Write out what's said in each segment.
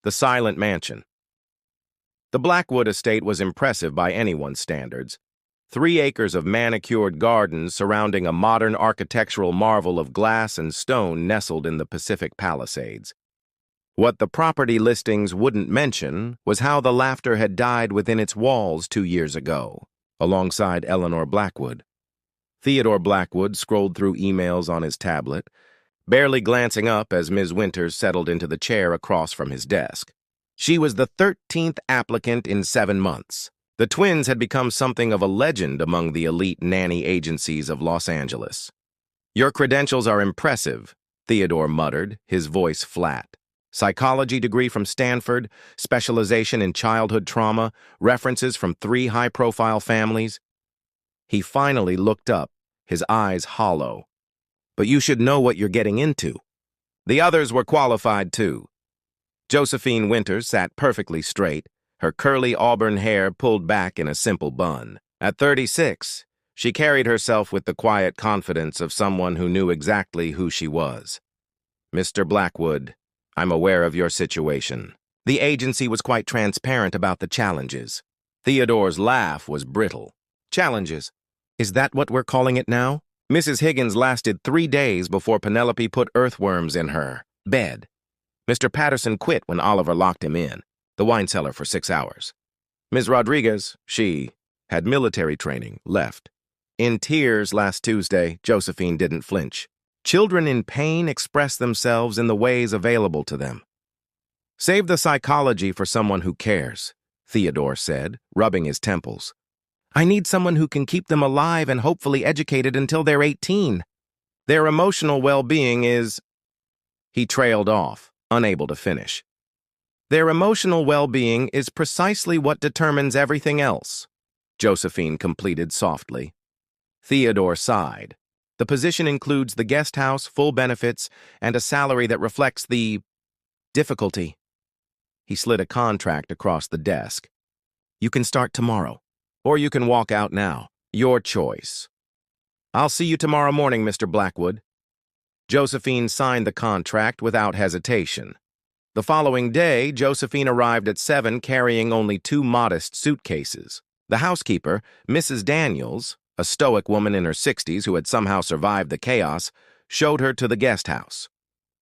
The Silent Mansion. The Blackwood estate was impressive by anyone's standards. 3 acres of manicured gardens surrounding a modern architectural marvel of glass and stone nestled in the Pacific Palisades. What the property listings wouldn't mention was how the laughter had died within its walls 2 years ago, alongside Eleanor Blackwood. Theodore Blackwood scrolled through emails on his tablet, barely glancing up as Ms. Winters settled into the chair across from his desk. She was the 13th applicant in 7 months. The twins had become something of a legend among the elite nanny agencies of Los Angeles. "Your credentials are impressive," Theodore muttered, his voice flat. "Psychology degree from Stanford, specialization in childhood trauma, references from 3 high-profile families." He finally looked up, his eyes hollow. "But you should know what you're getting into." The others were qualified too. Josephine Winters sat perfectly straight, her curly auburn hair pulled back in a simple bun. At 36, she carried herself with the quiet confidence of someone who knew exactly who she was. "Mr. Blackwood, I'm aware of your situation." The agency was quite transparent about the challenges. Theodore's laugh was brittle. "Challenges? Is that what we're calling it now?" Mrs. Higgins lasted 3 days before Penelope put earthworms in her bed. Mr. Patterson quit when Oliver locked him in the wine cellar for 6 hours. Ms. Rodriguez, she had military training, left. In tears last Tuesday, Josephine didn't flinch. Children in pain express themselves in the ways available to them. "Save the psychology for someone who cares," Theodore said, rubbing his temples. "I need someone who can keep them alive and hopefully educated until they're 18. Their emotional well-being is—" He trailed off, unable to finish. "Their emotional well-being is precisely what determines everything else," Josephine completed softly. Theodore sighed. "The position includes the guest house, full benefits, and a salary that reflects the difficulty." He slid a contract across the desk. "You can start tomorrow. Or you can walk out now. Your choice." "I'll see you tomorrow morning, Mr. Blackwood." Josephine signed the contract without hesitation. The following day, Josephine arrived at 7 carrying only 2 modest suitcases. The housekeeper, Mrs. Daniels, a stoic woman in her 60s who had somehow survived the chaos, showed her to the guest house.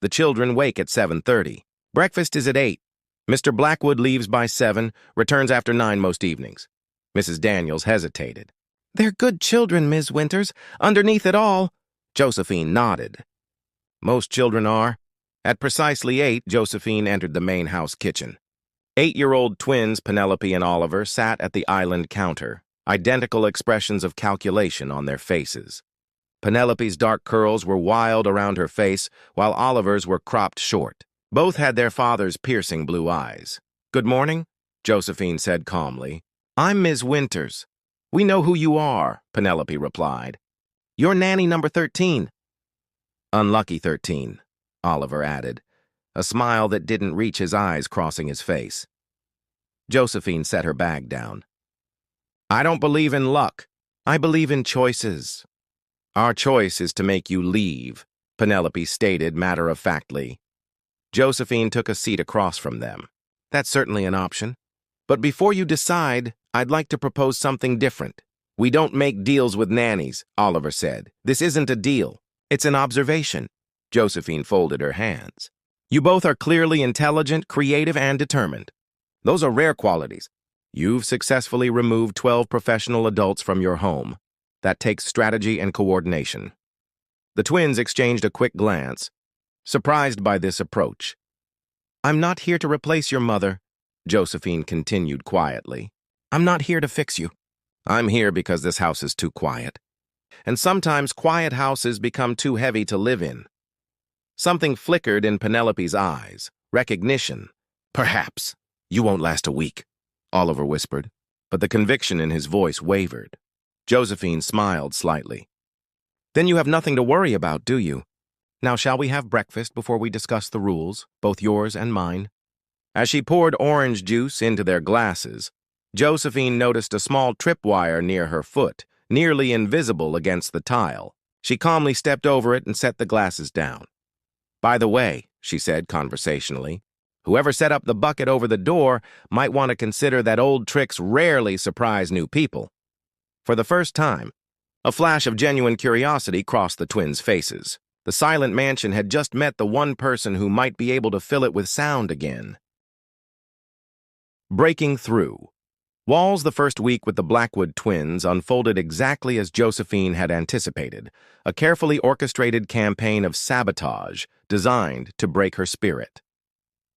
The children wake at 7:30. Breakfast is at 8. Mr. Blackwood leaves by 7, returns after 9 most evenings. Mrs. Daniels hesitated. "They're good children, Ms. Winters. Underneath it all—" Josephine nodded. "Most children are." At precisely 8, Josephine entered the main house kitchen. 8-year-old twins Penelope and Oliver sat at the island counter, identical expressions of calculation on their faces. Penelope's dark curls were wild around her face, while Oliver's were cropped short. Both had their father's piercing blue eyes. "Good morning," Josephine said calmly. "I'm Ms. Winters." "We know who you are," Penelope replied. "You're nanny number 13. "Unlucky 13, Oliver added, a smile that didn't reach his eyes crossing his face. Josephine set her bag down. "I don't believe in luck. I believe in choices." "Our choice is to make you leave," Penelope stated matter-of-factly. Josephine took a seat across from them. "That's certainly an option. But before you decide, I'd like to propose something different." "We don't make deals with nannies," Oliver said. "This isn't a deal. It's an observation." Josephine folded her hands. "You both are clearly intelligent, creative, and determined. Those are rare qualities. You've successfully removed 12 professional adults from your home. That takes strategy and coordination." The twins exchanged a quick glance, surprised by this approach. "I'm not here to replace your mother," Josephine continued quietly. "I'm not here to fix you. I'm here because this house is too quiet. And sometimes quiet houses become too heavy to live in." Something flickered in Penelope's eyes. Recognition. "Perhaps. You won't last a week," Oliver whispered, but the conviction in his voice wavered. Josephine smiled slightly. "Then you have nothing to worry about, do you? Now shall we have breakfast before we discuss the rules, both yours and mine?" As she poured orange juice into their glasses, Josephine noticed a small tripwire near her foot, nearly invisible against the tile. She calmly stepped over it and set the glasses down. "By the way," she said conversationally, Whoever set up the bucket over the door might want to consider that old tricks rarely surprise new people. For the first time, a flash of genuine curiosity crossed the twins' faces. The silent mansion had just met the one person who might be able to fill it with sound again. Breaking through. Wall's the first week with the Blackwood twins unfolded exactly as Josephine had anticipated, a carefully orchestrated campaign of sabotage designed to break her spirit.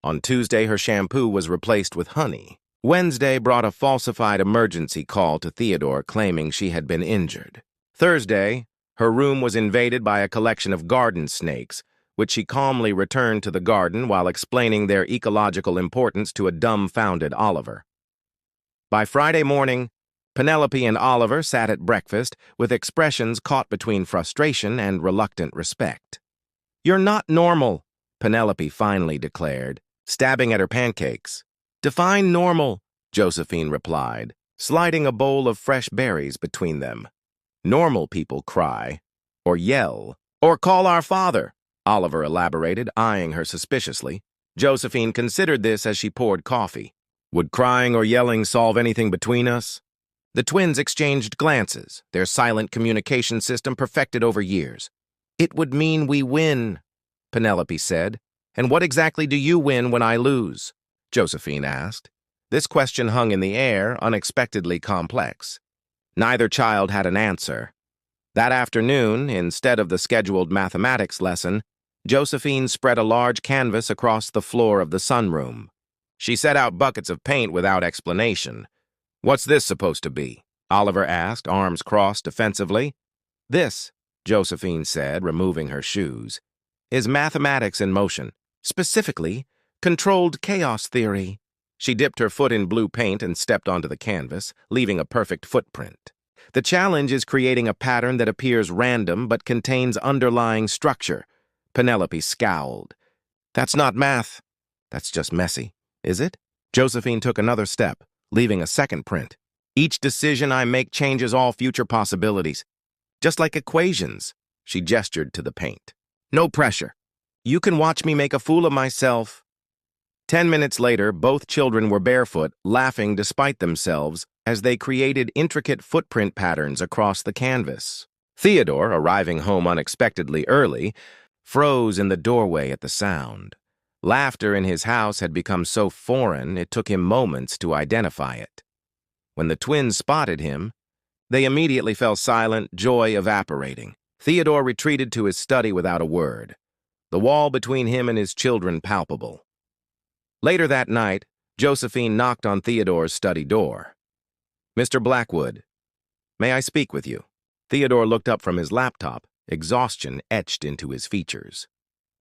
On Tuesday, her shampoo was replaced with honey. Wednesday brought a falsified emergency call to Theodore claiming she had been injured. Thursday, her room was invaded by a collection of garden snakes, which she calmly returned to the garden while explaining their ecological importance to a dumbfounded Oliver. By Friday morning, Penelope and Oliver sat at breakfast with expressions caught between frustration and reluctant respect. "You're not normal," Penelope finally declared, stabbing at her pancakes. "Define normal," Josephine replied, sliding a bowl of fresh berries between them. "Normal people cry, or yell, or call our father," Oliver elaborated, eyeing her suspiciously. Josephine considered this as she poured coffee. Would crying or yelling solve anything between us? The twins exchanged glances, their silent communication system perfected over years. "It would mean we win," Penelope said. "And what exactly do you win when I lose?" Josephine asked. This question hung in the air, unexpectedly complex. Neither child had an answer. That afternoon, instead of the scheduled mathematics lesson, Josephine spread a large canvas across the floor of the sunroom. She set out buckets of paint without explanation. "What's this supposed to be?" Oliver asked, arms crossed defensively. "This," Josephine said, removing her shoes, "is mathematics in motion. Specifically, controlled chaos theory." She dipped her foot in blue paint and stepped onto the canvas, leaving a perfect footprint. "The challenge is creating a pattern that appears random but contains underlying structure." Penelope scowled. "That's not math. That's just messy, is it?" Josephine took another step, leaving a second print. "Each decision I make changes all future possibilities. Just like equations." She gestured to the paint. "No pressure. You can watch me make a fool of myself." 10 minutes later, both children were barefoot, laughing despite themselves as they created intricate footprint patterns across the canvas. Theodore, arriving home unexpectedly early, froze in the doorway at the sound. Laughter in his house had become so foreign it took him moments to identify it. When the twins spotted him, they immediately fell silent, joy evaporating. Theodore retreated to his study without a word, the wall between him and his children palpable. Later that night, Josephine knocked on Theodore's study door. "Mr. Blackwood, may I speak with you?" Theodore looked up from his laptop, exhaustion etched into his features.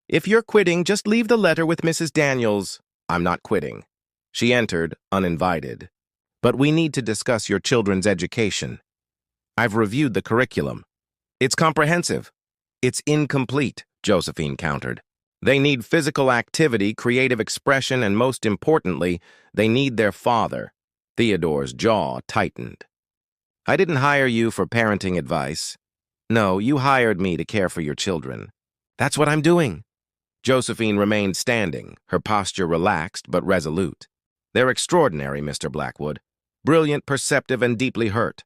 "If you're quitting, just leave the letter with Mrs. Daniels." "I'm not quitting." She entered, uninvited. "But we need to discuss your children's education. I've reviewed the curriculum. It's comprehensive." "It's incomplete," Josephine countered. "They need physical activity, creative expression, and most importantly, they need their father." Theodore's jaw tightened. "I didn't hire you for parenting advice. No, you hired me to care for your children." "That's what I'm doing." Josephine remained standing, her posture relaxed but resolute. "They're extraordinary, Mr. Blackwood. Brilliant, perceptive, and deeply hurt."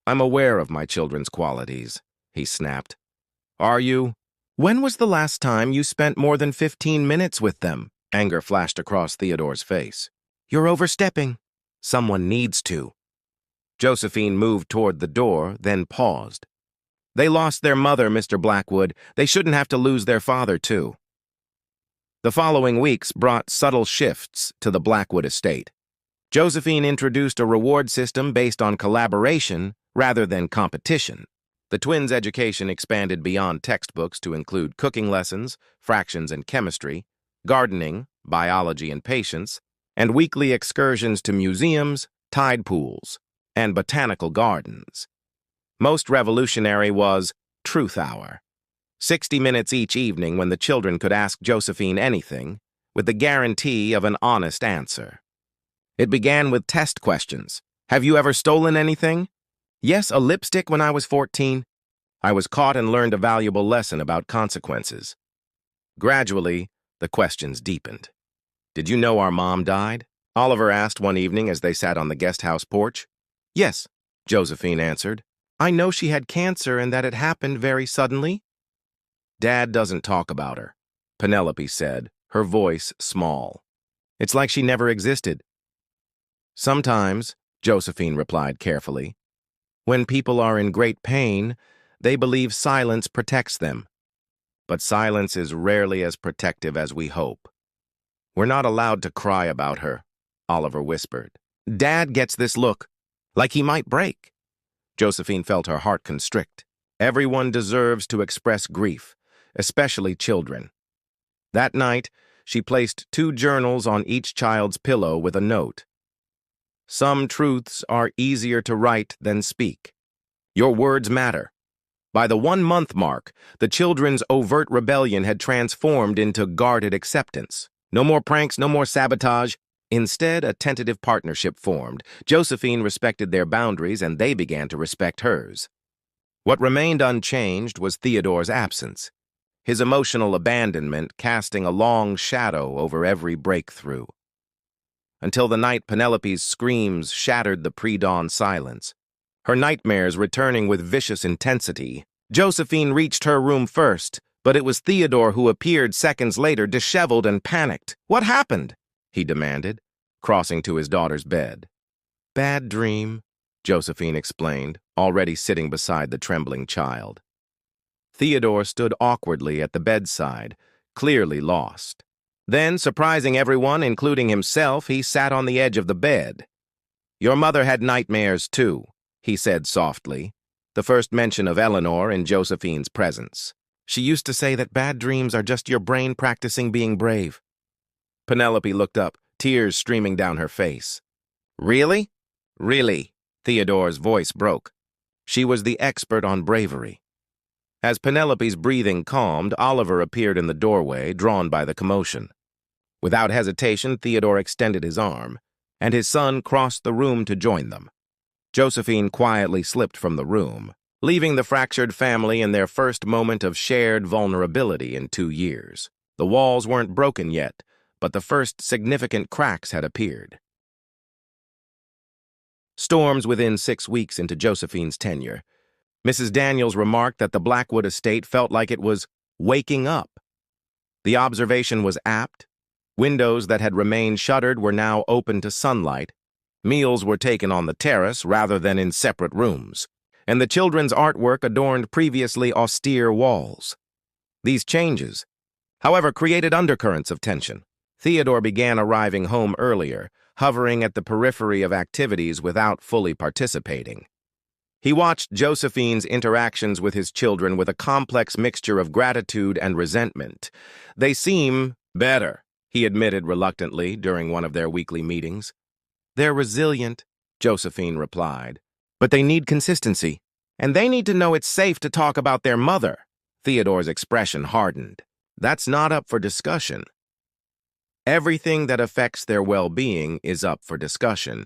"I'm aware of my children's qualities," he snapped. "Are you?" "When was the last time you spent more than 15 minutes with them?" Anger flashed across Theodore's face. "You're overstepping." "Someone needs to." Josephine moved toward the door, then paused. "They lost their mother, Mr. Blackwood. They shouldn't have to lose their father, too." The following weeks brought subtle shifts to the Blackwood estate. Josephine introduced a reward system based on collaboration rather than competition. The twins' education expanded beyond textbooks to include cooking lessons, fractions and chemistry, gardening, biology and patience, and weekly excursions to museums, tide pools, and botanical gardens. Most revolutionary was Truth Hour. 60 minutes each evening when the children could ask Josephine anything, with the guarantee of an honest answer. It began with test questions. "Have you ever stolen anything?" "Yes, a lipstick when I was 14. I was caught and learned a valuable lesson about consequences." Gradually, the questions deepened. Did you know our mom died? Oliver asked one evening as they sat on the guest house porch. Yes, Josephine answered. I know she had cancer and that it happened very suddenly. Dad doesn't talk about her, Penelope said, her voice small. It's like she never existed. Sometimes, Josephine replied carefully, when people are in great pain, they believe silence protects them. But silence is rarely as protective as we hope. We're not allowed to cry about her, Oliver whispered. Dad gets this look, like he might break. Josephine felt her heart constrict. Everyone deserves to express grief, especially children. That night, she placed 2 journals on each child's pillow with a note. Some truths are easier to write than speak. Your words matter. By the 1-month mark, the children's overt rebellion had transformed into guarded acceptance. No more pranks, no more sabotage. Instead, a tentative partnership formed. Josephine respected their boundaries, and they began to respect hers. What remained unchanged was Theodore's absence, his emotional abandonment casting a long shadow over every breakthrough. Until the night Penelope's screams shattered the pre-dawn silence, her nightmares returning with vicious intensity. Josephine reached her room first, but it was Theodore who appeared seconds later, disheveled and panicked. What happened? He demanded, crossing to his daughter's bed. Bad dream, Josephine explained, already sitting beside the trembling child. Theodore stood awkwardly at the bedside, clearly lost. Then, surprising everyone, including himself, he sat on the edge of the bed. Your mother had nightmares, too, he said softly, the first mention of Eleanor in Josephine's presence. She used to say that bad dreams are just your brain practicing being brave. Penelope looked up, tears streaming down her face. Really? Really? Theodore's voice broke. She was the expert on bravery. As Penelope's breathing calmed, Oliver appeared in the doorway, drawn by the commotion. Without hesitation, Theodore extended his arm, and his son crossed the room to join them. Josephine quietly slipped from the room, leaving the fractured family in their first moment of shared vulnerability in 2 years. The walls weren't broken yet, but the first significant cracks had appeared. Storms within 6 weeks into Josephine's tenure. Mrs. Daniels remarked that the Blackwood estate felt like it was waking up. The observation was apt. Windows that had remained shuttered were now open to sunlight. Meals were taken on the terrace rather than in separate rooms, and the children's artwork adorned previously austere walls. These changes, however, created undercurrents of tension. Theodore began arriving home earlier, hovering at the periphery of activities without fully participating. He watched Josephine's interactions with his children with a complex mixture of gratitude and resentment. They seem better, he admitted reluctantly during one of their weekly meetings. They're resilient, Josephine replied, but they need consistency, and they need to know it's safe to talk about their mother. Theodore's expression hardened. That's not up for discussion. Everything that affects their well-being is up for discussion.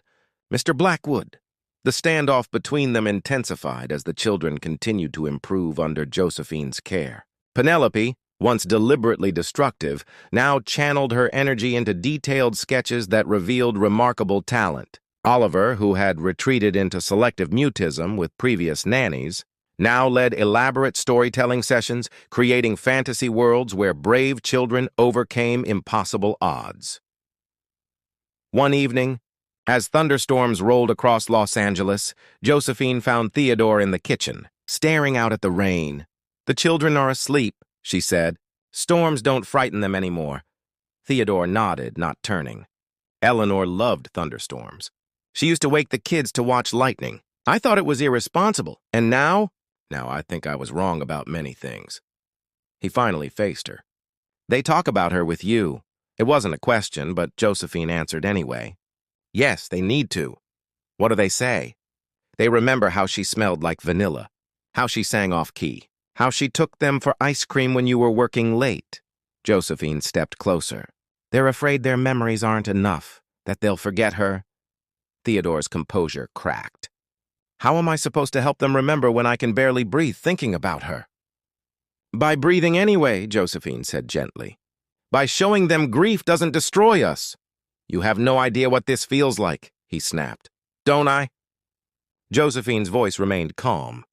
Mr. Blackwood. The standoff between them intensified as the children continued to improve under Josephine's care. Penelope, once deliberately destructive, now channeled her energy into detailed sketches that revealed remarkable talent. Oliver, who had retreated into selective mutism with previous nannies, now led elaborate storytelling sessions, creating fantasy worlds where brave children overcame impossible odds. One evening, as thunderstorms rolled across Los Angeles, Josephine found Theodore in the kitchen, staring out at the rain. The children are asleep, she said. Storms don't frighten them anymore. Theodore nodded, not turning. Eleanor loved thunderstorms. She used to wake the kids to watch lightning. I thought it was irresponsible, and now I think I was wrong about many things. He finally faced her. They talk about her with you. It wasn't a question, but Josephine answered anyway. Yes, they need to. What do they say? They remember how she smelled like vanilla, how she sang off-key, how she took them for ice cream when you were working late. Josephine stepped closer. They're afraid their memories aren't enough, that they'll forget her. Theodore's composure cracked. How am I supposed to help them remember when I can barely breathe thinking about her? By breathing anyway, Josephine said gently. By showing them grief doesn't destroy us. You have no idea what this feels like, he snapped. Don't I? Josephine's voice remained calm.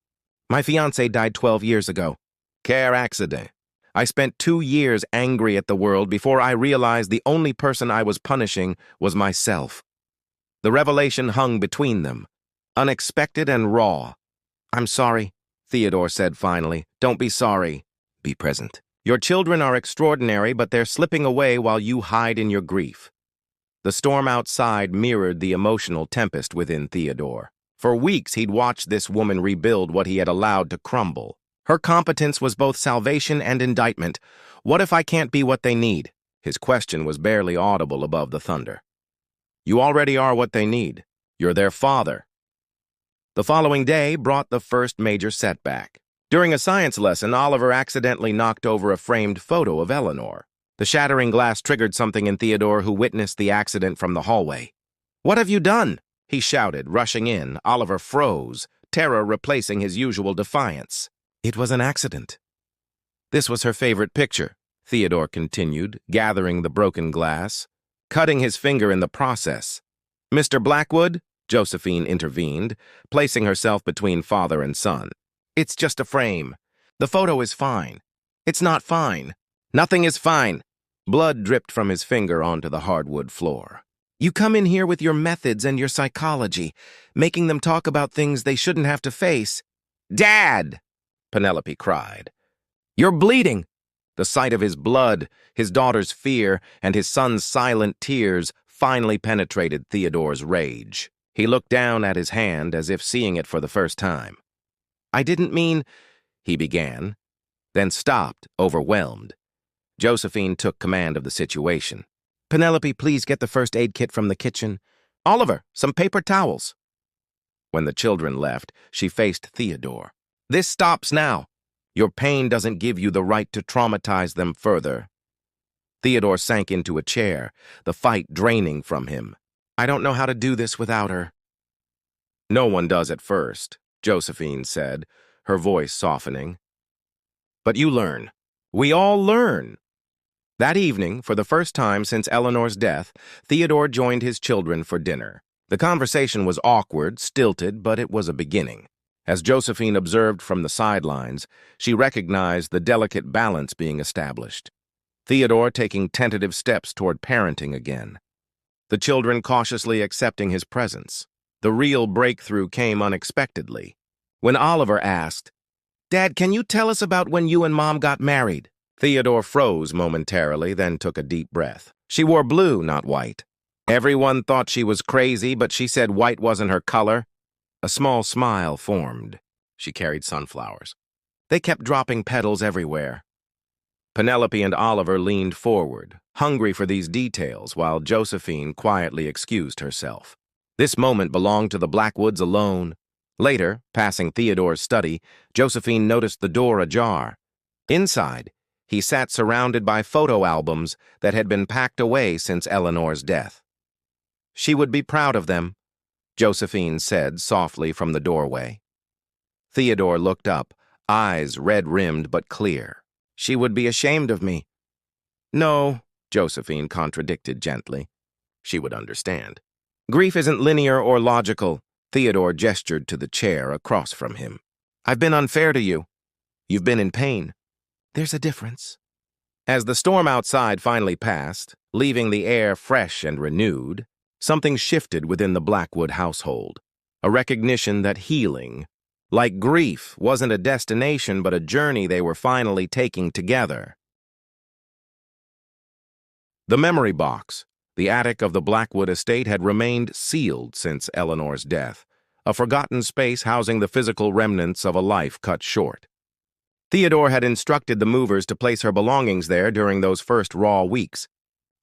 My fiancé died 12 years ago. Car accident. I spent 2 years angry at the world before I realized the only person I was punishing was myself. The revelation hung between them, unexpected and raw. I'm sorry, Theodore said finally. Don't be sorry. Be present. Your children are extraordinary, but they're slipping away while you hide in your grief. The storm outside mirrored the emotional tempest within Theodore. For weeks, he'd watched this woman rebuild what he had allowed to crumble. Her competence was both salvation and indictment. What if I can't be what they need? His question was barely audible above the thunder. You already are what they need. You're their father. The following day brought the first major setback. During a science lesson, Oliver accidentally knocked over a framed photo of Eleanor. The shattering glass triggered something in Theodore, who witnessed the accident from the hallway. What have you done? He shouted, rushing in. Oliver froze, terror replacing his usual defiance. It was an accident. This was her favorite picture, Theodore continued, gathering the broken glass, cutting his finger in the process. Mr. Blackwood, Josephine intervened, placing herself between father and son. It's just a frame. The photo is fine. It's not fine. Nothing is fine. Blood dripped from his finger onto the hardwood floor. You come in here with your methods and your psychology, making them talk about things they shouldn't have to face. Dad! Penelope cried. You're bleeding! The sight of his blood, his daughter's fear, and his son's silent tears finally penetrated Theodore's rage. He looked down at his hand as if seeing it for the first time. I didn't mean, he began, then stopped, overwhelmed. Josephine took command of the situation. Penelope, please get the first aid kit from the kitchen. Oliver, some paper towels. When the children left, she faced Theodore. This stops now. Your pain doesn't give you the right to traumatize them further. Theodore sank into a chair, the fight draining from him. I don't know how to do this without her. No one does at first, Josephine said, her voice softening. But you learn. We all learn. That evening, for the first time since Eleanor's death, Theodore joined his children for dinner. The conversation was awkward, stilted, but it was a beginning. As Josephine observed from the sidelines, she recognized the delicate balance being established. Theodore taking tentative steps toward parenting again. The children cautiously accepting his presence. The real breakthrough came unexpectedly. When Oliver asked, Dad, can you tell us about when you and Mom got married? Theodore froze momentarily, then took a deep breath. She wore blue, not white. Everyone thought she was crazy, but she said white wasn't her color. A small smile formed. She carried sunflowers. They kept dropping petals everywhere. Penelope and Oliver leaned forward, hungry for these details, while Josephine quietly excused herself. This moment belonged to the Blackwoods alone. Later, passing Theodore's study, Josephine noticed the door ajar. Inside, he sat surrounded by photo albums that had been packed away since Eleanor's death. She would be proud of them, Josephine said softly from the doorway. Theodore looked up, eyes red-rimmed but clear. She would be ashamed of me. No, Josephine contradicted gently. She would understand. Grief isn't linear or logical. Theodore gestured to the chair across from him. I've been unfair to you. You've been in pain. There's a difference. As the storm outside finally passed, leaving the air fresh and renewed, something shifted within the Blackwood household. A recognition that healing, like grief, wasn't a destination but a journey they were finally taking together. The memory box, the attic of the Blackwood estate, had remained sealed since Eleanor's death, a forgotten space housing the physical remnants of a life cut short. Theodore had instructed the movers to place her belongings there during those first raw weeks,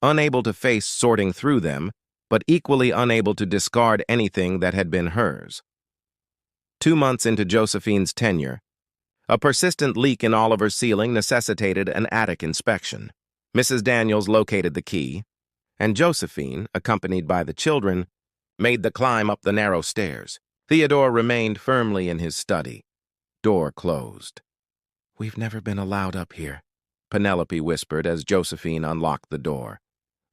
unable to face sorting through them, but equally unable to discard anything that had been hers. 2 months into Josephine's tenure, a persistent leak in Oliver's ceiling necessitated an attic inspection. Mrs. Daniels located the key, and Josephine, accompanied by the children, made the climb up the narrow stairs. Theodore remained firmly in his study. Door closed. We've never been allowed up here, Penelope whispered as Josephine unlocked the door.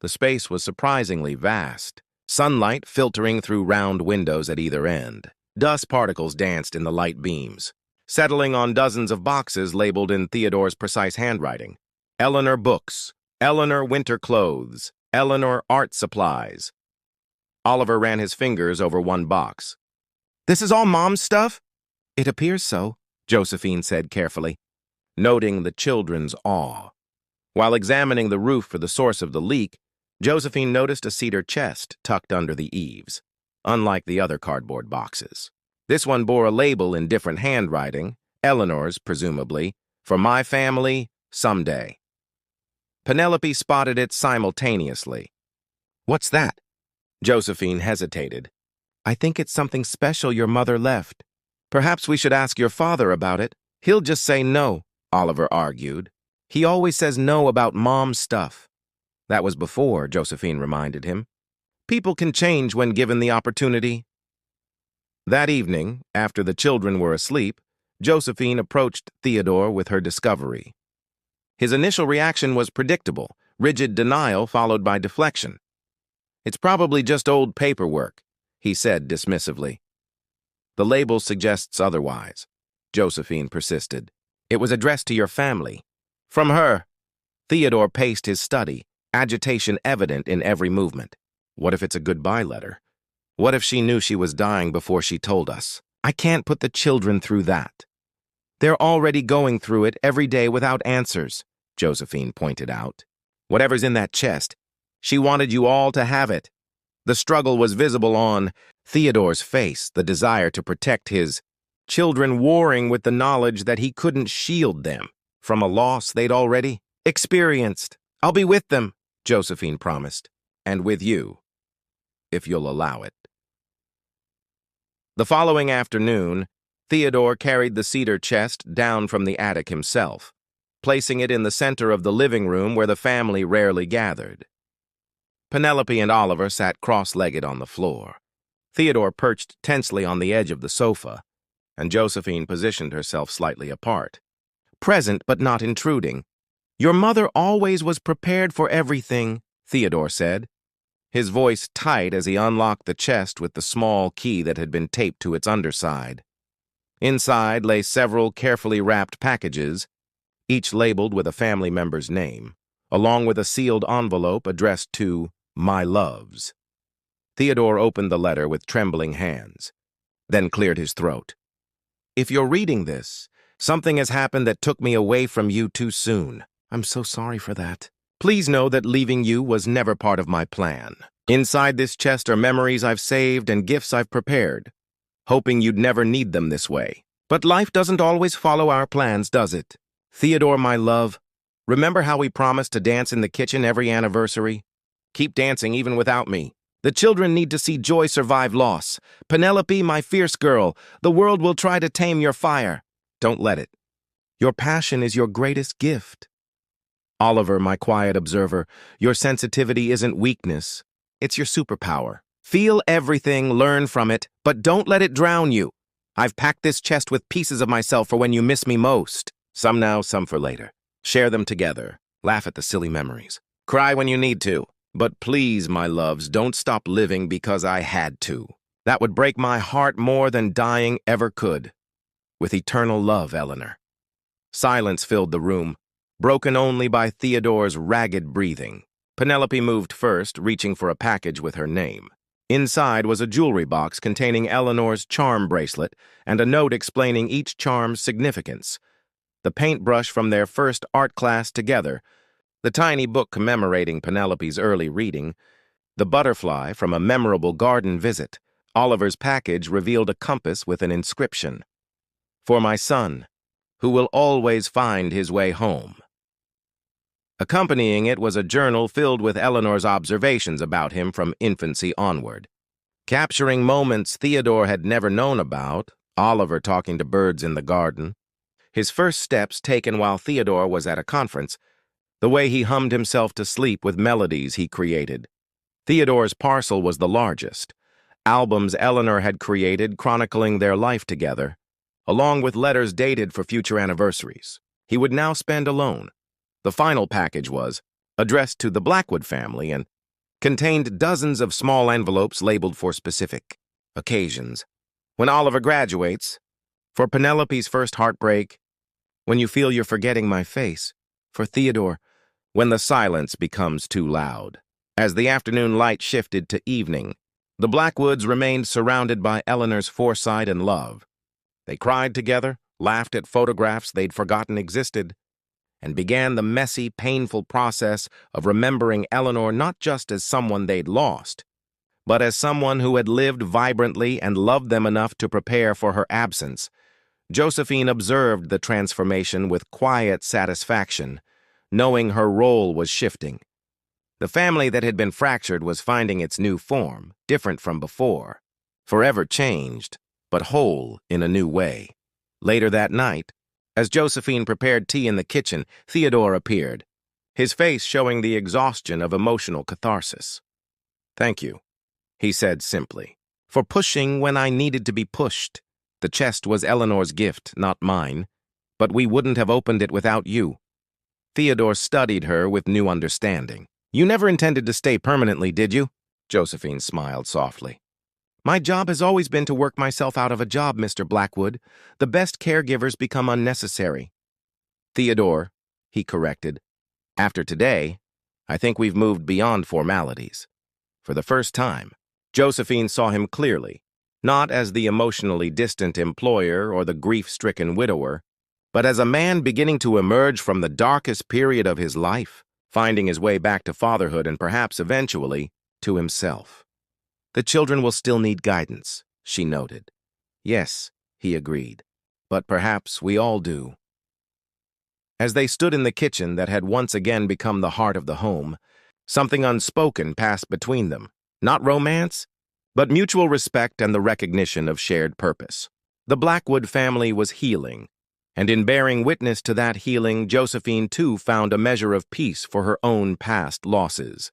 The space was surprisingly vast, sunlight filtering through round windows at either end. Dust particles danced in the light beams, settling on dozens of boxes labeled in Theodore's precise handwriting. Eleanor Books, Eleanor Winter Clothes, Eleanor Art Supplies. Oliver ran his fingers over one box. "This is all Mom's stuff?" "It appears so," Josephine said carefully, noting the children's awe. While examining the roof for the source of the leak, Josephine noticed a cedar chest tucked under the eaves, unlike the other cardboard boxes. This one bore a label in different handwriting, Eleanor's, presumably, for my family, someday. Penelope spotted it simultaneously. "What's that?" Josephine hesitated. "I think it's something special your mother left. Perhaps we should ask your father about it. He'll just say no," Oliver argued. "He always says no about Mom's stuff." That was before, Josephine reminded him. People can change when given the opportunity. That evening, after the children were asleep, Josephine approached Theodore with her discovery. His initial reaction was predictable, rigid denial followed by deflection. "It's probably just old paperwork," he said dismissively. "The label suggests otherwise," Josephine persisted. "It was addressed to your family." "From her." Theodore paced his study, agitation evident in every movement. What if it's a goodbye letter? What if she knew she was dying before she told us? "I can't put the children through that. They're already going through it every day without answers," Josephine pointed out. "Whatever's in that chest, she wanted you all to have it." The struggle was visible on Theodore's face, the desire to protect his children warring with the knowledge that he couldn't shield them from a loss they'd already experienced. "I'll be with them," Josephine promised. "And with you, if you'll allow it." The following afternoon, Theodore carried the cedar chest down from the attic himself, placing it in the center of the living room where the family rarely gathered. Penelope and Oliver sat cross-legged on the floor. Theodore perched tensely on the edge of the sofa, and Josephine positioned herself slightly apart. Present but not intruding. "Your mother always was prepared for everything," Theodore said, his voice tight as he unlocked the chest with the small key that had been taped to its underside. Inside lay several carefully wrapped packages, each labeled with a family member's name, along with a sealed envelope addressed to "My Loves." Theodore opened the letter with trembling hands, then cleared his throat. "If you're reading this, something has happened that took me away from you too soon. I'm so sorry for that. Please know that leaving you was never part of my plan. Inside this chest are memories I've saved and gifts I've prepared, hoping you'd never need them this way. But life doesn't always follow our plans, does it? Theodore, my love, remember how we promised to dance in the kitchen every anniversary? Keep dancing even without me. The children need to see joy survive loss. Penelope, my fierce girl, the world will try to tame your fire. Don't let it. Your passion is your greatest gift. Oliver, my quiet observer, your sensitivity isn't weakness. It's your superpower. Feel everything, learn from it, but don't let it drown you. I've packed this chest with pieces of myself for when you miss me most. Some now, some for later. Share them together. Laugh at the silly memories. Cry when you need to. But please, my loves, don't stop living because I had to. That would break my heart more than dying ever could. With eternal love, Eleanor." Silence filled the room, broken only by Theodore's ragged breathing. Penelope moved first, reaching for a package with her name. Inside was a jewelry box containing Eleanor's charm bracelet and a note explaining each charm's significance. The paintbrush from their first art class together, the tiny book commemorating Penelope's early reading, the butterfly from a memorable garden visit. Oliver's package revealed a compass with an inscription. "For my son, who will always find his way home." Accompanying it was a journal filled with Eleanor's observations about him from infancy onward. Capturing moments Theodore had never known about, Oliver talking to birds in the garden, his first steps taken while Theodore was at a conference, the way he hummed himself to sleep with melodies he created. Theodore's parcel was the largest. Albums Eleanor had created chronicling their life together, along with letters dated for future anniversaries. He would now spend alone, The final package was addressed to the Blackwood family and contained dozens of small envelopes labeled for specific occasions. When Oliver graduates, for Penelope's first heartbreak, when you feel you're forgetting my face, for Theodore, when the silence becomes too loud. As the afternoon light shifted to evening, the Blackwoods remained surrounded by Eleanor's foresight and love. They cried together, laughed at photographs they'd forgotten existed, and began the messy, painful process of remembering Eleanor not just as someone they'd lost, but as someone who had lived vibrantly and loved them enough to prepare for her absence. Josephine observed the transformation with quiet satisfaction, knowing her role was shifting. The family that had been fractured was finding its new form, different from before, forever changed, but whole in a new way. Later that night, as Josephine prepared tea in the kitchen, Theodore appeared, his face showing the exhaustion of emotional catharsis. "Thank you," he said simply, "for pushing when I needed to be pushed. The chest was Eleanor's gift, not mine, but we wouldn't have opened it without you." Theodore studied her with new understanding. "You never intended to stay permanently, did you?" Josephine smiled softly. "My job has always been to work myself out of a job, Mr. Blackwood. The best caregivers become unnecessary." "Theodore," he corrected, "after today, I think we've moved beyond formalities." For the first time, Josephine saw him clearly, not as the emotionally distant employer or the grief-stricken widower, but as a man beginning to emerge from the darkest period of his life, finding his way back to fatherhood and perhaps eventually to himself. "The children will still need guidance," she noted. "Yes," he agreed, "but perhaps we all do." As they stood in the kitchen that had once again become the heart of the home, something unspoken passed between them. Not romance, but mutual respect and the recognition of shared purpose. The Blackwood family was healing, and in bearing witness to that healing, Josephine too found a measure of peace for her own past losses.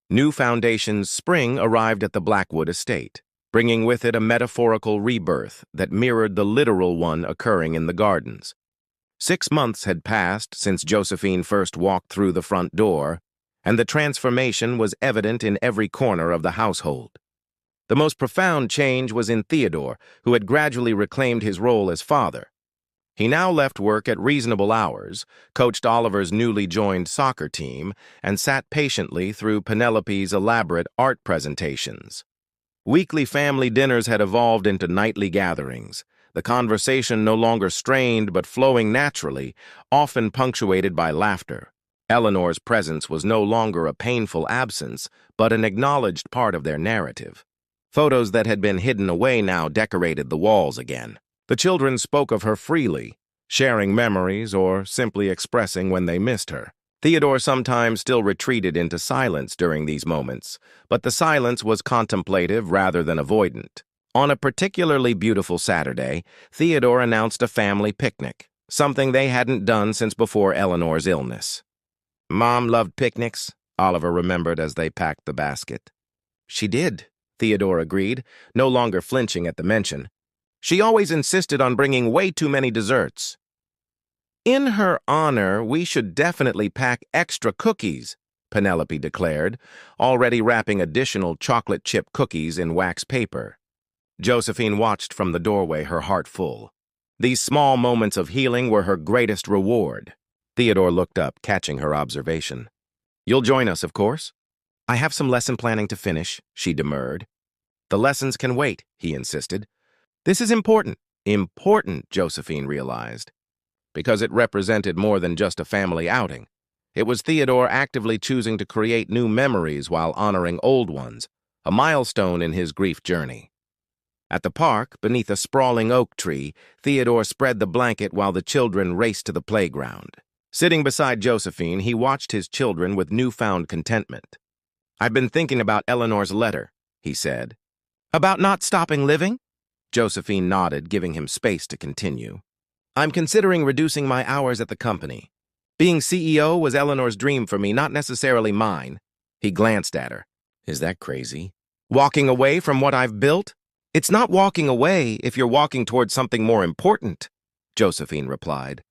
New Foundation's spring arrived at the Blackwood estate, bringing with it a metaphorical rebirth that mirrored the literal one occurring in the gardens. 6 months had passed since Josephine first walked through the front door, and the transformation was evident in every corner of the household. The most profound change was in Theodore, who had gradually reclaimed his role as father. He now left work at reasonable hours, coached Oliver's newly joined soccer team, and sat patiently through Penelope's elaborate art presentations. Weekly family dinners had evolved into nightly gatherings, the conversation no longer strained but flowing naturally, often punctuated by laughter. Eleanor's presence was no longer a painful absence, but an acknowledged part of their narrative. Photos that had been hidden away now decorated the walls again. The children spoke of her freely, sharing memories or simply expressing when they missed her. Theodore sometimes still retreated into silence during these moments, but the silence was contemplative rather than avoidant. On a particularly beautiful Saturday, Theodore announced a family picnic, something they hadn't done since before Eleanor's illness. "Mom loved picnics," Oliver remembered as they packed the basket. "She did," Theodore agreed, no longer flinching at the mention. "She always insisted on bringing way too many desserts." "In her honor, we should definitely pack extra cookies," Penelope declared, already wrapping additional chocolate chip cookies in wax paper. Josephine watched from the doorway, her heart full. These small moments of healing were her greatest reward. Theodore looked up, catching her observation. "You'll join us, of course?" "I have some lesson planning to finish," she demurred. "The lessons can wait," he insisted. "This is important." Important, Josephine realized, because it represented more than just a family outing. It was Theodore actively choosing to create new memories while honoring old ones, a milestone in his grief journey. At the park, beneath a sprawling oak tree, Theodore spread the blanket while the children raced to the playground. Sitting beside Josephine, he watched his children with newfound contentment. "I've been thinking about Eleanor's letter," he said. "About not stopping living?" Josephine nodded, giving him space to continue. "I'm considering reducing my hours at the company. Being CEO was Eleanor's dream for me, not necessarily mine." He glanced at her. "Is that crazy? Walking away from what I've built? It's not walking away if you're walking towards something more important." Josephine replied.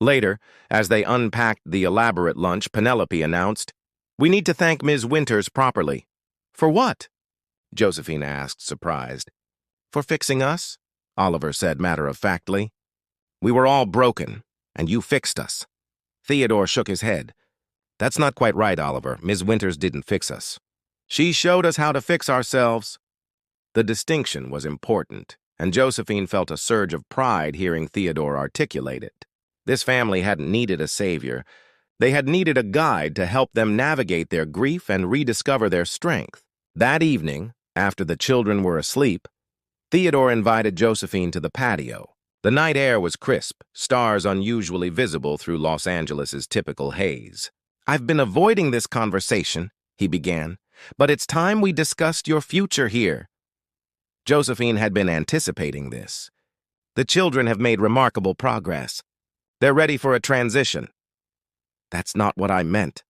Later, as they unpacked the elaborate lunch, Penelope announced, "We need to thank Ms. Winters properly." "For what?" Josephine asked, surprised. "For fixing us," Oliver said matter-of-factly. "We were all broken, and you fixed us." Theodore shook his head. "That's not quite right, Oliver. Ms. Winters didn't fix us. She showed us how to fix ourselves." The distinction was important, and Josephine felt a surge of pride hearing Theodore articulate it. This family hadn't needed a savior. They had needed a guide to help them navigate their grief and rediscover their strength. That evening, after the children were asleep, Theodore invited Josephine to the patio. The night air was crisp, stars unusually visible through Los Angeles's typical haze. "I've been avoiding this conversation," he began, "but it's time we discussed your future here." Josephine had been anticipating this. "The children have made remarkable progress. They're ready for a transition." "That's not what I meant."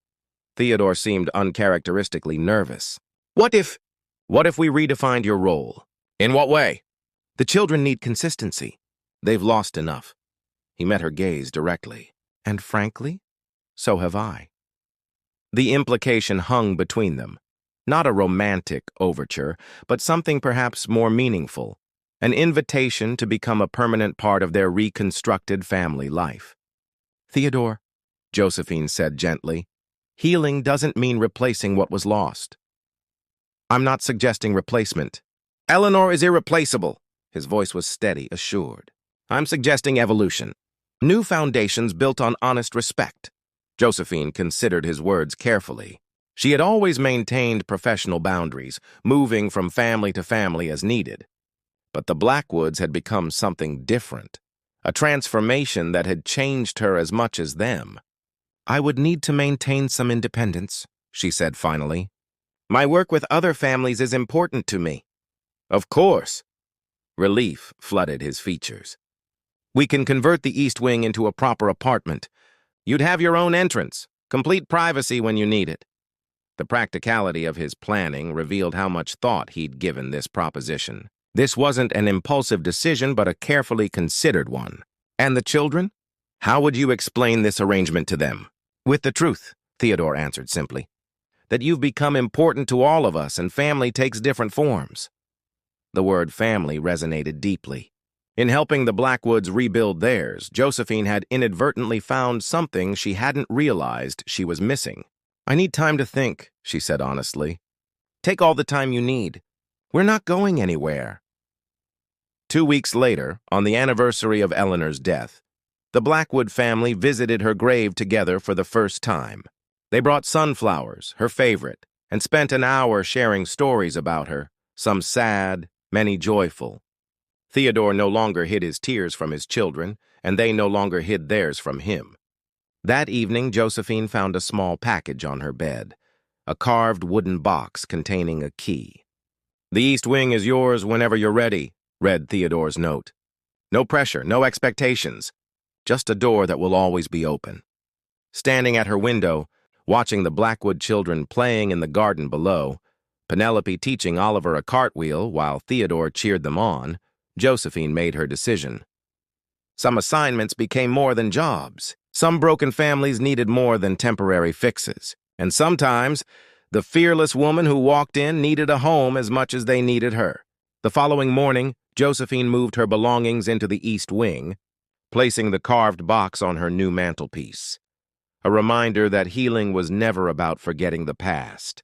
Theodore seemed uncharacteristically nervous. What if we redefined your role?" "In what way?" "The children need consistency. They've lost enough." He met her gaze directly. "And frankly, so have I." The implication hung between them. Not a romantic overture, but something perhaps more meaningful, an invitation to become a permanent part of their reconstructed family life. "Theodore," Josephine said gently, "healing doesn't mean replacing what was lost." "I'm not suggesting replacement." "Eleanor is irreplaceable." His voice was steady, assured. "I'm suggesting evolution. New foundations built on honest respect." Josephine considered his words carefully. She had always maintained professional boundaries, moving from family to family as needed. But the Blackwoods had become something different, a transformation that had changed her as much as them. "I would need to maintain some independence," she said finally. "My work with other families is important to me." "Of course." Relief flooded his features. "We can convert the East Wing into a proper apartment. You'd have your own entrance, complete privacy when you need it." The practicality of his planning revealed how much thought he'd given this proposition. This wasn't an impulsive decision, but a carefully considered one. "And the children? How would you explain this arrangement to them?" "With the truth," Theodore answered simply. "That you've become important to all of us, and family takes different forms." The word family resonated deeply. In helping the Blackwoods rebuild theirs, Josephine had inadvertently found something she hadn't realized she was missing. "I need time to think," she said honestly. "Take all the time you need. We're not going anywhere." 2 weeks later, on the anniversary of Eleanor's death, the Blackwood family visited her grave together for the first time. They brought sunflowers, her favorite, and spent an hour sharing stories about her, some sad, many joyful. Theodore no longer hid his tears from his children, and they no longer hid theirs from him. That evening, Josephine found a small package on her bed, a carved wooden box containing a key. "The East Wing is yours whenever you're ready," read Theodore's note. "No pressure, no expectations, just a door that will always be open." Standing at her window, watching the Blackwood children playing in the garden below, Penelope teaching Oliver a cartwheel while Theodore cheered them on, Josephine made her decision. Some assignments became more than jobs. Some broken families needed more than temporary fixes. And sometimes, the fearless woman who walked in needed a home as much as they needed her. The following morning, Josephine moved her belongings into the East Wing, placing the carved box on her new mantelpiece. A reminder that healing was never about forgetting the past,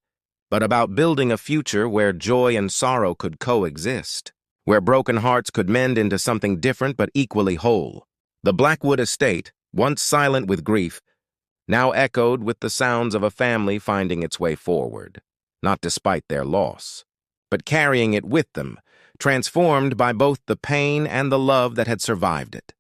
but about building a future where joy and sorrow could coexist, where broken hearts could mend into something different but equally whole. The Blackwood estate, once silent with grief, now echoed with the sounds of a family finding its way forward, not despite their loss, but carrying it with them, transformed by both the pain and the love that had survived it.